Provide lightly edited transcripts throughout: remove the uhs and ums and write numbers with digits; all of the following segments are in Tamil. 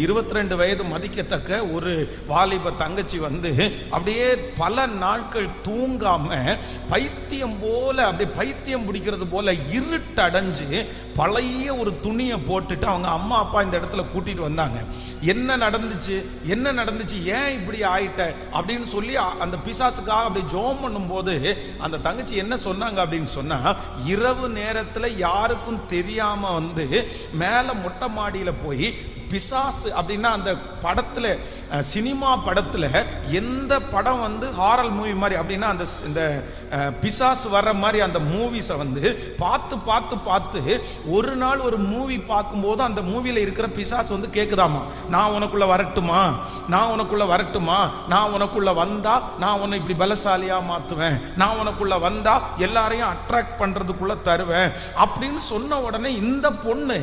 22 வயது மதிக்கத்தக்க ஒரு வாலிப தங்கச்சி வந்து அப்படியே பல நாட்கள் தூங்காம பைத்தியம் போல, அப்படியே பைத்தியம் பிடிக்கிறது போல இருட்டடைஞ்சு பழைய ஒரு துணியை போட்டுட்டு அவங்க அம்மா அப்பா இந்த இடத்துல கூட்டிட்டு வந்தாங்க. என்ன நடந்துச்சு, என்ன நடந்துச்சு, ஏன் இப்படி ஆயிட்ட அப்படின்னு சொல்லி அந்த பிசாசுக்காக அப்படி ஜோம் பண்ணும்போது அந்த தங்கச்சி என்ன சொன்னாங்க அப்படின்னு சொன்னா, இரவு நேரத்துல யாருக்கும் தெரியாம வந்து மேல மொட்டை மாடியில போய் பிசாசு அப்படின்னா அந்த படத்துல, சினிமா படத்துல எந்த படம் வந்து ஹாரர் மூவி மாதிரி அப்படின்னா அந்த இந்த பிசாசு வர்ற மாதிரி அந்த மூவிஸை வந்து பார்த்து பார்த்து பார்த்து ஒரு நாள் ஒரு மூவி பார்க்கும்போது அந்த மூவியில் இருக்கிற பிசாசு வந்து கேட்குதாமா, நான் உனக்குள்ள வரட்டுமா, நான் உனக்குள்ள வரட்டுமா, நான் உனக்குள்ள வந்தா நான் உன்னை இப்படி பலசாலியா மாற்றுவேன், நான் உனக்குள்ள வந்தா எல்லாரையும் அட்ராக்ட் பண்றதுக்குள்ள தருவேன் அப்படின்னு சொன்ன உடனே இந்த பொண்ணு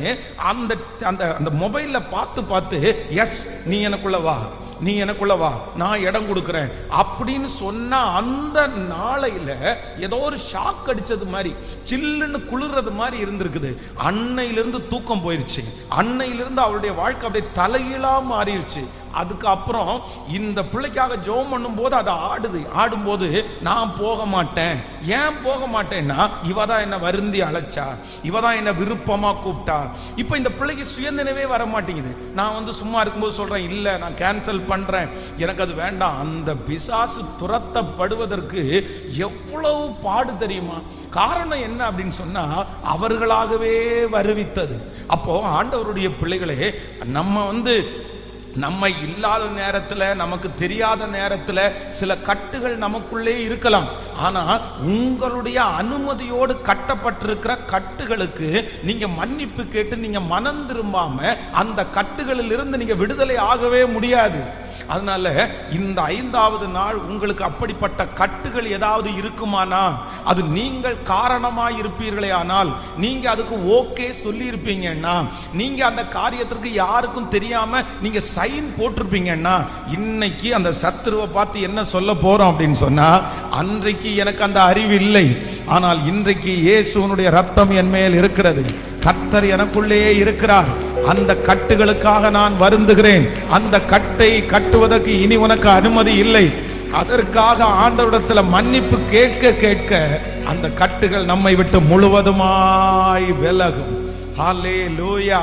அந்த அந்த அந்த மொபைல்ல பார்த்து பார்த்து, எஸ் நீ எனக்குள்ள வா, நீ எனக்குள்ள வா, நான் இடம் கொடுக்கிறேன் அப்படின்னு சொன்ன அந்த நாளையில ஏதோ ஒரு ஷாக் அடிச்சது மாதிரி, சில்லுன்னு குளிர்றது மாதிரி இருந்திருக்குது. அன்னையிலிருந்து தூக்கம் போயிருச்சு, அன்னையிலிருந்து அவளுடைய வாழ்க்கை அப்படியே தலையிலா மாறிடுச்சு. அதுக்கப்புறம் இந்த பிள்ளைக்காக ஜெபம் பண்ணும்போது அது ஆடும்போது நான் போக மாட்டேன். ஏன் போக மாட்டேன்னா, இவ தான் என்ன வருந்தி அழைச்சா, இவ தான் என்ன விருப்பமா கூப்பிட்டா. இப்போ இந்த பிள்ளைக்கு சுயநினைவே வர மாட்டேங்குது. நான் வந்து சும்மா இருக்கும்போது சொல்றேன், இல்லை நான் கேன்சல் பண்றேன், எனக்கு அது வேண்டாம். அந்த பிசாசு துரத்தப்படுவதற்கு எவ்வளவு பாடு தெரியுமா? காரணம் என்ன அப்படின்னு சொன்னா, அவர்களாகவே வருவித்தது. அப்போ ஆண்டவருடைய பிள்ளைகளே, நம்ம வந்து நம்ம இல்லாத நேரத்தில், நமக்கு தெரியாத நேரத்தில் சில கட்டுகள் நமக்குள்ளே இருக்கலாம். ஆனால் உங்களுடைய அனுமதியோடு கட்டப்பட்டிருக்கிற கட்டுகளுக்கு நீங்க மன்னிப்பு கேட்டு நீங்க மனம் திரும்பாம அந்த கட்டுகளில் இருந்து நீங்க விடுதலை ஆகவே முடியாது. அதனால இந்த 5வது நாள் உங்களுக்கு அப்படிப்பட்ட கட்டுகள் ஏதாவது இருக்குமானா, அது நீங்கள் காரணமாய் இருப்பீர்களே ஆனால், நீங்க அதுக்கு ஓகே சொல்லி இருப்பீங்கன்னா, நீங்க அந்த காரியத்திற்கு யாருக்கும் தெரியாம நீங்க சைன் போட்டிருப்பீங்கன்னா, இன்னைக்கு அந்த சத்துருவை பார்த்து என்ன சொல்ல போறோம் அப்படின்னு சொன்னா, அன்றைக்கு எனக்கு அந்த அறிவு இல்லை, ஆனால் இன்றைக்கு இயேசுவினுடைய ரத்தம் என் மேல் இருக்கிறது, கர்த்தர் எனக்குள்ளே இருக்கிறார், அந்த கட்டுகளுக்காக நான் வருந்துகிறேன், அந்த கட்டை கட்டுவதற்கு இனி உனக்கு அனுமதி இல்லை. அதற்காக ஆண்டவரிடத்தில் மன்னிப்பு கேட்க கேட்க அந்த கட்டுகள் நம்மை விட்டு முழுவதுமாய் விலகும். ஹல்லேலூயா.